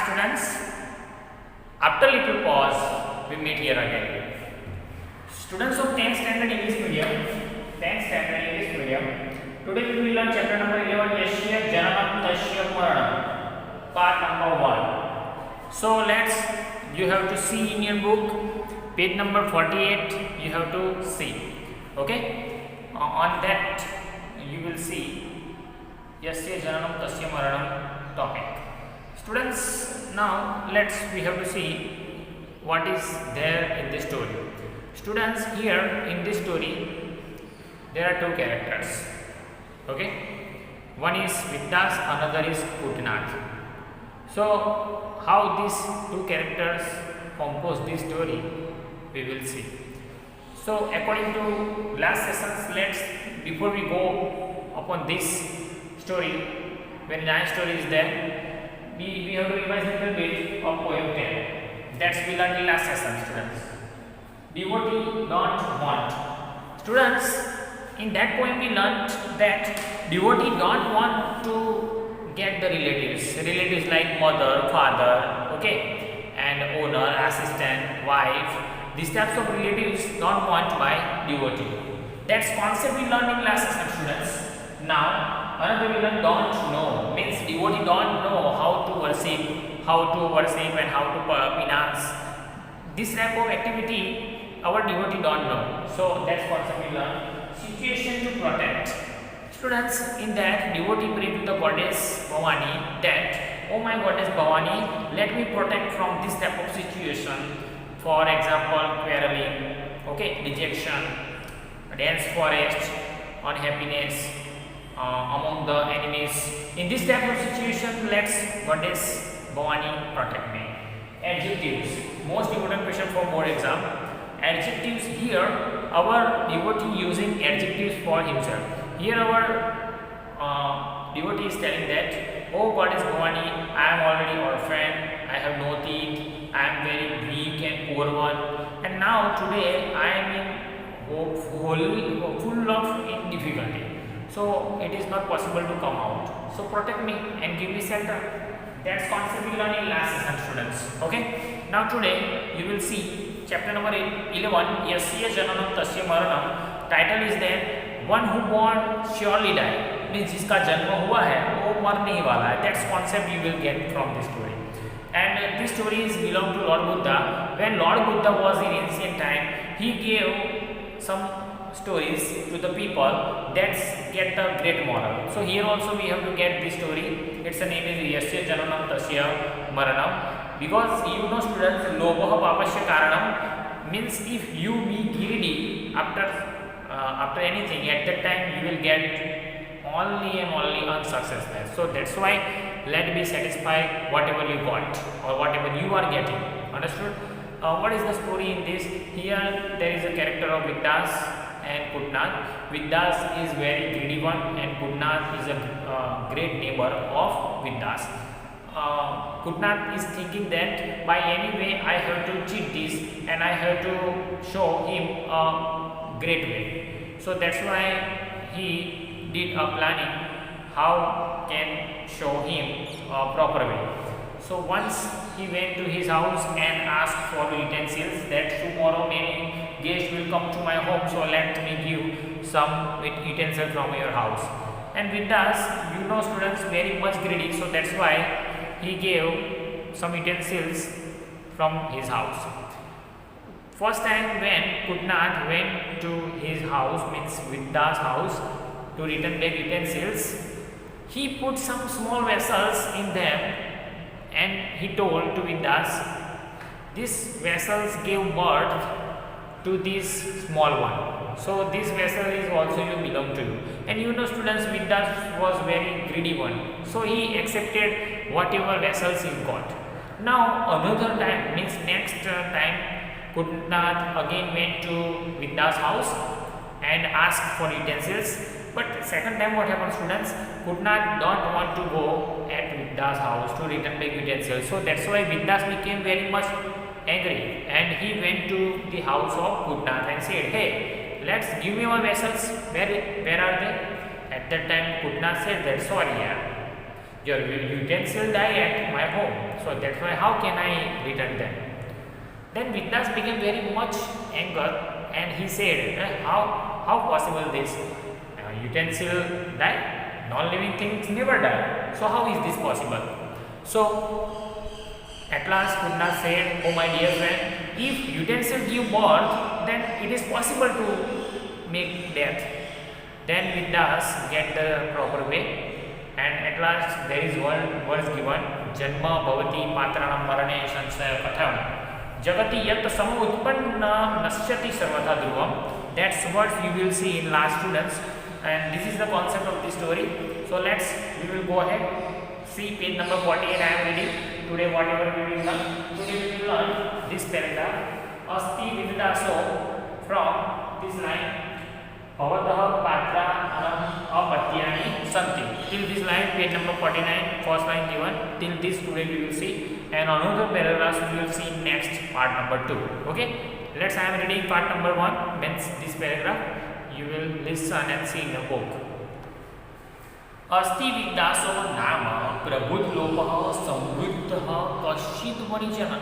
students. After little pause, we meet here again. Students of 10th standard English medium, 10th standard English medium. Today we will learn chapter number 11, Yasya Jananam Tasya Maranam, part number 1. So you have to see in your book, page number 48. You have to see. Okay. On that you will see Yasya Jananam Tasya Maranam topic. Students, now we have to see what is there in this story. Students, here in this story there are two characters. Okay, one is Vidas, another is Putnath. So how these two characters compose this story, we will see. So according to last sessions, before we go upon this story, very nice story is there, we have to revise a little bit of poem 10. That's we learned in last session, students. Devotee don't want. Students, in that poem we learned that devotee don't want to get the relatives like mother, father, okay, and owner, assistant, wife. These types of relatives don't want by devotee. That's concept we learned in last session, students. Now another we learn don't know, means devotee don't know how to worship and how to penance. This type of activity our devotee don't know. So that's concept we learn. Situation to protect. Students, in that devotee pray to the goddess Bhavani that, oh my goddess Bhavani, let me protect from this type of situation. For example, quarreling, okay, rejection, dense forest, unhappiness among the enemies. In this type of situation, let's goddess Bhavani protect me. Adjectives, most important question for board exam. Adjectives, here our devotee using adjectives for himself. Here our devotee is telling that, oh goddess Bhavani, I am already orphan, I have no teeth, I am very weak and poor one, and now today I am in full of difficulty. So it is not possible to come out. So protect me and give me shelter. That's concept we learned in last session, students. Okay. Now today you will see chapter number 11, Yasya Jananam Tasya Maranam. Title is there, one who born surely die. Means जिसका जन्म हुआ है वो मर नहीं वाला है. That's concept you will get from this story. And this story is belong to Lord Buddha. When Lord Buddha was in ancient time, he gave some stories to the people that get the great moral. So here also we have to get this story. Its name is Yasya Jananam Tasya Maranam. Because you know, students, Lobha Papasya Karanam means if you be greedy after anything, at that time you will get only and only unsuccessfulness. So that's why let be satisfied whatever you got or whatever you are getting. Understood? What is the story in this? Here there is a character of Vidas and Putnath. Vidas is very greedy one and Putnath is a great neighbor of Vidas. Putnath is thinking that by any way I have to cheat this and I have to show him a great way. So that's why he did a planning how can show him a proper way. So once he went to his house and asked for utensils that tomorrow many guests will come to my home, so let me give some utensils from your house. And Vidas, you know, students, very much greedy, so that's why he gave some utensils from his house. First time when Putnath went to his house, means Vidas' house, to return back utensils, he put some small vessels in them and he told to Vidas, these vessels gave birth to this small one. So this vessel is also you belong to you. And you know, students, Vidas was very greedy one. So he accepted whatever vessels he got. Now another time, means next time, Putnath again went to Vidas' house and asked for utensils. But second time what happened, students? Putnath don't want to go at Vidas' house to return back utensils. So that's why Vidas became very much angry and he went to the house of Putnath and said, hey, let's give me our vessels. Where are they? At that time Putnath said that, sorry, yeah, your utensil die at my home, so that's why how can I return them? Then Vidyas became very much anger and he said, how possible this? Utensil die? Non-living things never die. So how is this possible? So at last Putna said, oh my dear friend, if utensil give birth, then it is possible to make death. Then Vidyas get the proper way, and at last there is one verse given, Janma bhavati patranam marane sansaya katham jagati yat samo utpanna nasyati sarvata dhruvam. That's what you will see in last students, and this is the concept of this story. So we will go ahead, see page number 48. I am reading. Today whatever we will learn, today we will learn this paragraph, asti viddaso, from this line, bhavatah patra anam apatyani santi, till this line, page number 49, first line given. Till this today we will see, and another paragraph we will see next, part number 2. Okay, I am reading part number 1, means this paragraph you will listen and see in the book. अस्ति विद्यासो नाम प्रबुद्धलोपः समृद्धः कश्चित् वणिजः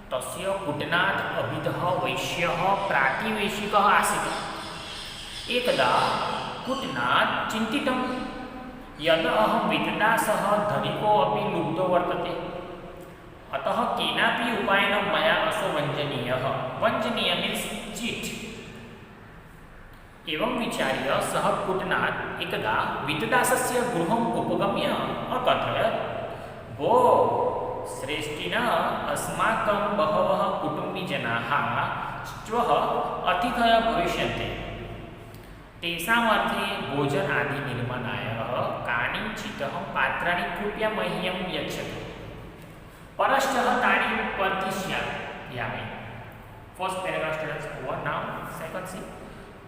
तस्य कुटनात् अभिधः वैश्यः प्रातिवेशिकः आसीत्। एकदा कुटनात् चिन्तितं यद् अहं विद्यासः धनिको अपि लुब्धो वर्तते, अतः केनापि उपायेन मया असो वञ्चनीयः। वञ्चनीय मीन्स चीट। एवं विचार्य सः कुटनात् एकदा वितदासस्य गृहम् उपगम्य अकथयत्, भो श्रेष्ठिनः, अस्माकं बहवः कुटुम्बीजनाः श्वः अतिथयः भविष्यन्ति। तेषाम् अर्थे भोजन आदि निर्माणाय कानिचित् पात्राणि कृपया मह्यं यच्छतु, परश्च तानि प्रतिष्यामि। First paragraph students over now. Second see,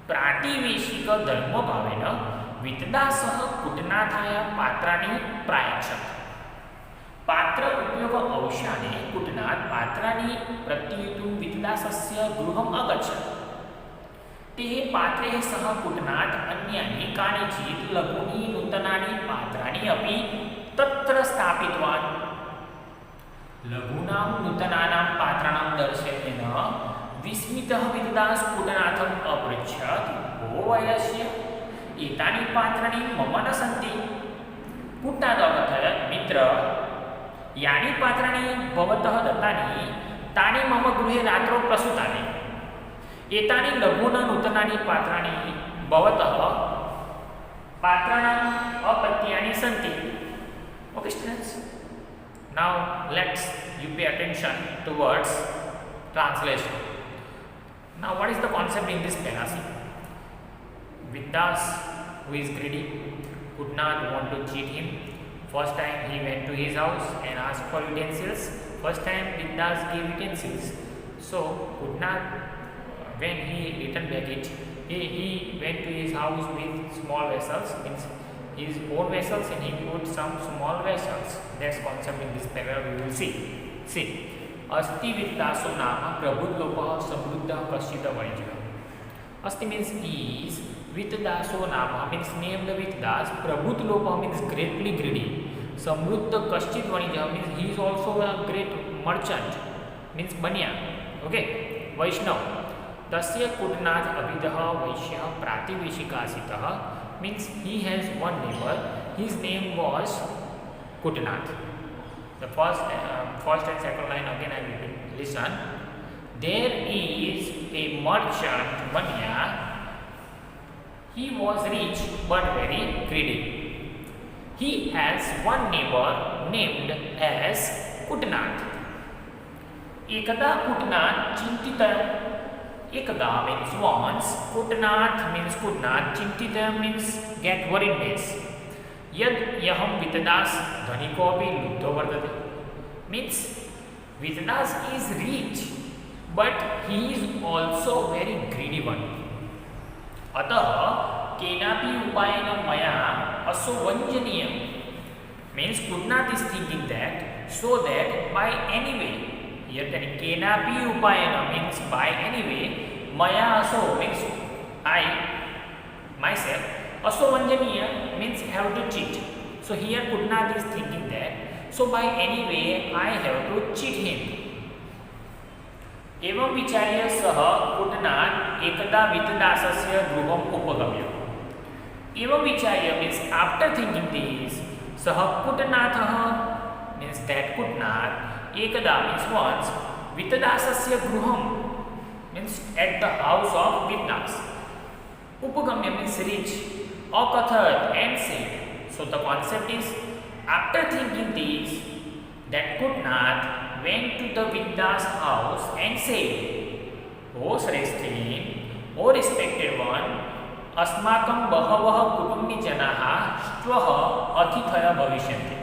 प्रातिवेशिक धर्मभावेन वितदासः कुटनाथाय पात्राणि प्रायच्छत्। पात्र उपयोग अवसाने कुटनाथ पात्राणि प्रत्ययितुं वितदासस्य गृहम् अगच्छत्। ते पात्रे सह कुटनाथ अन्यानि कानिचित् लघूनि नूतनानि पात्राणि अपि तत्र स्थापितवान्। लघूनां नूतनानां पात्राणां दर्शनेन विस्मितः वितदास कुटनाथम् अपृच्छत्, भो वयस्य, एतानि पात्राणि मम न सन्ति। कुटनाथ अकथयत्, मित्र, यानि पात्राणि भवतः दत्तानि तानि मम गृहे रात्रौ प्रसूतानि। एतानि लघूना नूतनानि पात्राणि भवतः पात्राणाम् अपत्यानि सन्ति। Okay students, now you pay attention towards translation. Now what is the concept in this parasy? Vidyas, who is greedy, could not want to cheat him. First time he went to his house and asked for utensils. First time Vidyas gave utensils. So could not, when he returned back it, he went to his house with small vessels, means his own vessels, and he put some small vessels. That's concept in this paragraph we will see. See, अस्ति विद्यासो नाम प्रबुद्धलोपः समृद्धः कश्चित् वणिजः. Asti means is, Vitdaso Nama means named Vitdas, Prabhutlopa means greatly greedy, Samruddha Kashchit Vanija means he is also a great merchant, means Banya. Okay, Vaishnav. Tasya Kutnath Abhidaha Vaishya Prativeshikasitaha means he has one neighbor, his name was Kutnath. The first and second line again I will listen. There is a merchant Banya. He was rich but very greedy. He has one neighbor named as Kutnath. Ekada Kutnath Chintita. Ekada means once, Kutnath means Kutnath, Chintita means get worried means. Yad Yaham Vitdas Dhanikopi Lubdho Vardate means Vitdas is rich but he is also very greedy one. Atah kenapi upayena maya aso vanjaniyam means Kutnath is thinking that so that by any way, here kenapi upayena means by any way, maya aso means I myself, aso vanjaniya means have to cheat. So here Kutnath is thinking that, so by any way I have to cheat him. एवं विचार्य सः कुटनाथ एकदा वित्तदासस्य गृहम् उपगम्य. एवं विचार्य means after thinking this, सः कुटनाथः means that Kutnath एकदा means once वित्तदासस्य गृहम् means at the house of Vittas. Upagamya means reach. Akathat and said. So the concept is, after thinking this, that Kutnath went to the Vidya's house and said, "O Shresthin, O respected one, अस्माकं बहवः कुटुम्बीजनाः श्वः अतिथयः भविष्यन्ति."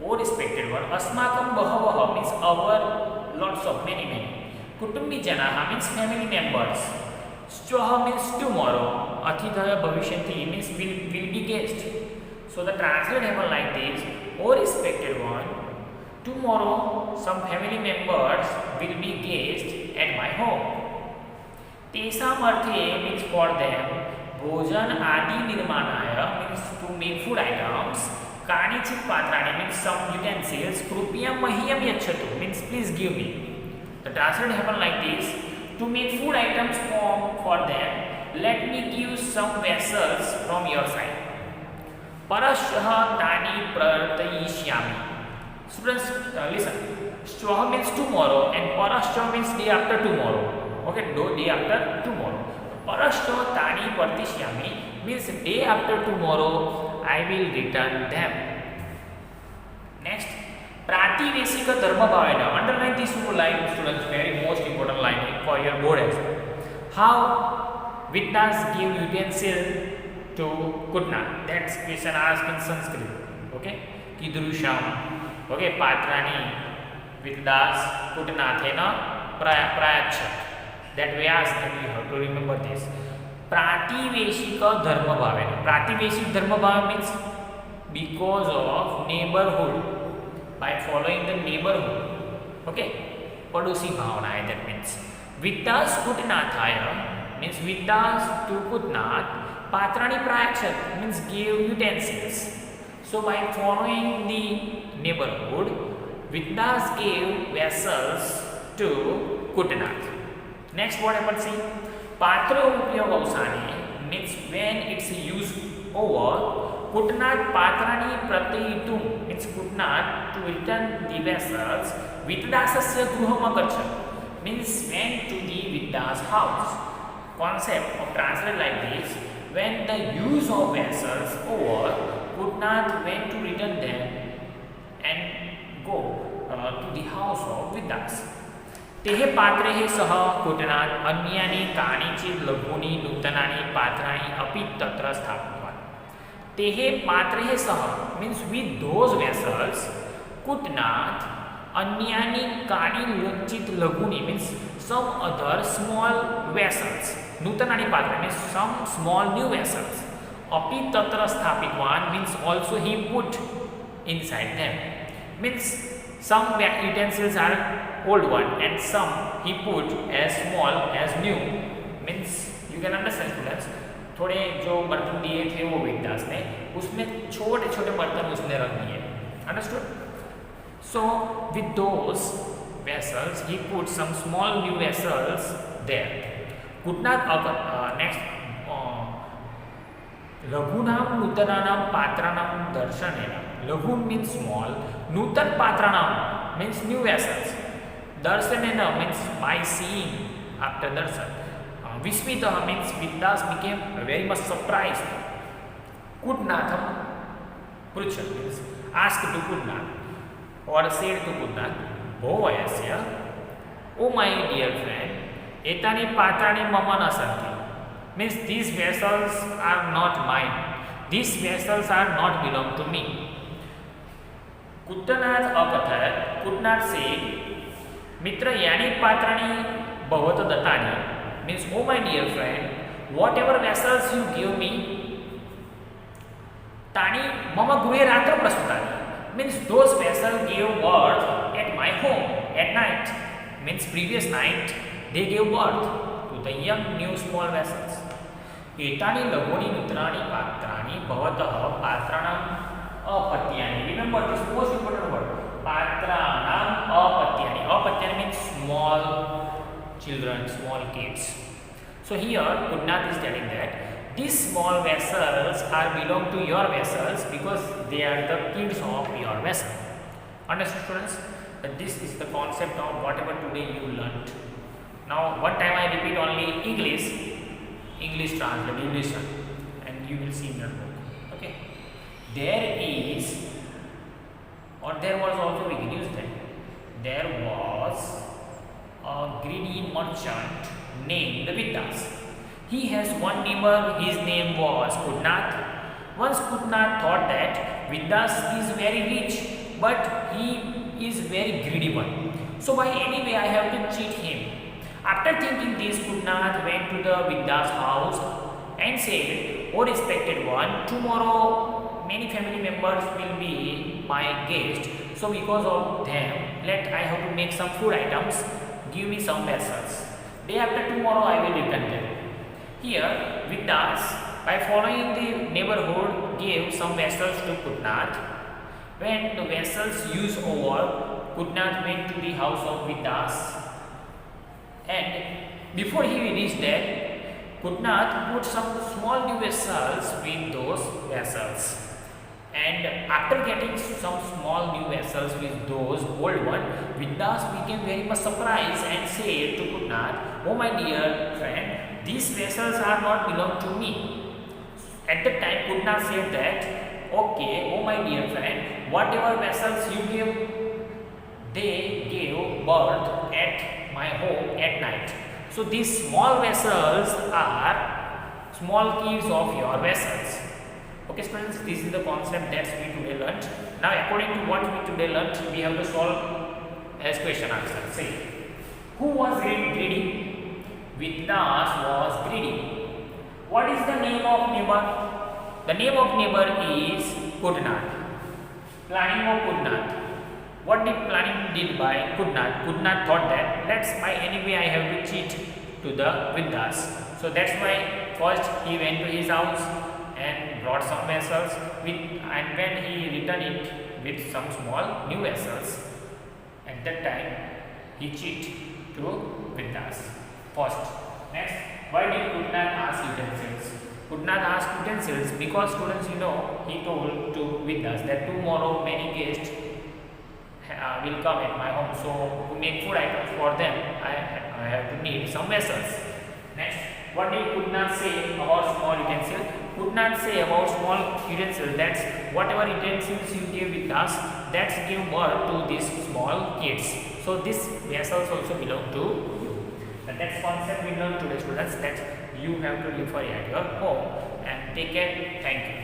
O respected one, अस्माकं बहवः means our, lots of, many. कुटुम्बीजनाः means family members. श्वः means tomorrow. अतिथयः भविष्यन्ति means will be guest. So the translation happen like this: O respected one, tomorrow some family members will be guest at my home. तेषाम् अर्थे means for them, भोजन आदि निर्माणाय means to make food items, कानिचित् पात्राणि means some utensils, कृपया मह्यं यच्छतु means please give me. The translation happen like this: to make food items for them, let me give some vessels from your side. परश्वः तानि प्रवर्तयिष्यामि. Students, listen. Shwah means tomorrow and parashwa means day after tomorrow. Okay, day after tomorrow. Parashwa tani pratishyami means day after tomorrow I will return them. Next, prativeshika dharma bhavena. Underline this line, students. Very most important line for your board exam. How Vittas give utensil to Kutnath? That's question asked in Sanskrit. Okay, kidrusham. Okay, patrani Vittas Kutnathena prayachat. That way asked, that we have to remember this. Prativeshika dharma bhavena. Prativeshik dharma bhava means because of neighborhood, by following the neighborhood. Okay, padosi bhavana, that means Vittas Kutnathaya means Vittas to Kutnath, patrani prayachat means give utensils. So by following the neighborhood, Vittas gave vessels to Kutnath. Next, what happens? See, patra upyog avsane means when it's used over. Kutnath patrani pratayitum means Kutnath to return the vessels. Viddasasya gruham agachat means went to the Vidya's house. Concept of translate like this: when the use of vessels over, Kutnath went to return them and go to the house of Viddas. तेह पात्रेः सह कुटनाथ अन्यानि कानिचित् लघूनि नूतनानि पात्राणि अपि तत्र स्थापितवान्. तेह पात्रेः सह means with those vessels, Kutnath अन्यानि कानिचित् लघूनि means some other small vessels. नूतनानि पात्राणि means some small new vessels. अपि तत्र स्थापितवान् means also he put inside them. Means some utensils are old one and some he put as small as new. Means you can understand students. थोड़े जो बर्तन दिए थे वो विद्यास ने, उसमें छोटे छोटे बर्तन उसने रख दिए. Understood? So with those vessels he put some small new vessels there. Kutnath next लघूनाम नूतनानाम पात्राणाम दर्शनेन. लघु means small, Nutan पात्राणाम means new vessels. Darshanena means by seeing after darshan. Vismitah means Viddas became very much surprised. Kutnatham pruchat means asked to Kutnath or said to Kutnath, "O Yasya, O my dear friend, etani patrani mama na santi." Means these vessels are not mine. These vessels are not belong to me. Kutnath akathat. Kutnath said, "Mitra yani patrani bhavat datani." Means, "Oh my dear friend, whatever vessels you give me, tani mama guhe ratra prasutani." Means those vessels gave birth at my home at night. Means previous night they gave birth to the young new small vessels. एतानि लघूनि नूतनानि पात्राणि भवतः पात्राणां small children, small kids. So here Putnath is telling that these small vessels are belong to your vessels because they are the kids of your vessel. Understood, students? That this is the concept of whatever today you learnt. Now one time I repeat only English translation, and you will see in your book. Okay. There was also, we can use that. There was a greedy merchant named Vidas. He has one neighbor, his name was Putnath. Once Putnath thought that Vidas is very rich, but he is very greedy one. So by any way I have to cheat him. After thinking this, Putnath went to the Vidas house and said, "O respected one, tomorrow many family members will be my guest. So because of them, I have to make some food items. Give me some vessels. Day after tomorrow I will return them." Here Vidas, by following the neighborhood, gave some vessels to Putnath. When the vessels used over, Putnath went to the house of Vidas, and before he reached there, Putnath put some small new vessels with those vessels. And after getting some small new vessels with those old one, Vidas became very much surprised and said to Putnath, "Oh my dear friend, these vessels are not belong to me." At that time, Putnath said that, "Okay, oh my dear friend, whatever vessels you give, they gave birth at my home at night. So these small vessels are small kids of your vessels." Okay, students, this is the concept that we today learnt. Now, according to what we today learnt, we have to solve as question answer. Say, who was greedy? Vidas was greedy. What is the name of neighbor? The name of neighbor is Putnath. Planning of Putnath. What did planning did by Putnath? Putnath thought that by any way I have to cheat to the Vidas. So that's why first he went to his house and brought some vessels and when he returned it with some small new vessels, at that time he cheated to Vidas. First. Next, why did Putnath ask utensils? Putnath asked utensils because students, he told to Vidas that tomorrow many guests will come at my home. So to make food items for them, I have to need some vessels. Next, what did Putnath say about small utensils? Putnath say about small utensils, that's whatever utensils you give with us, that's give birth to these small kids. So these vessels also belong to you. And that's concept we learned today, students, that you have to refer at your home. And take care. Thank you.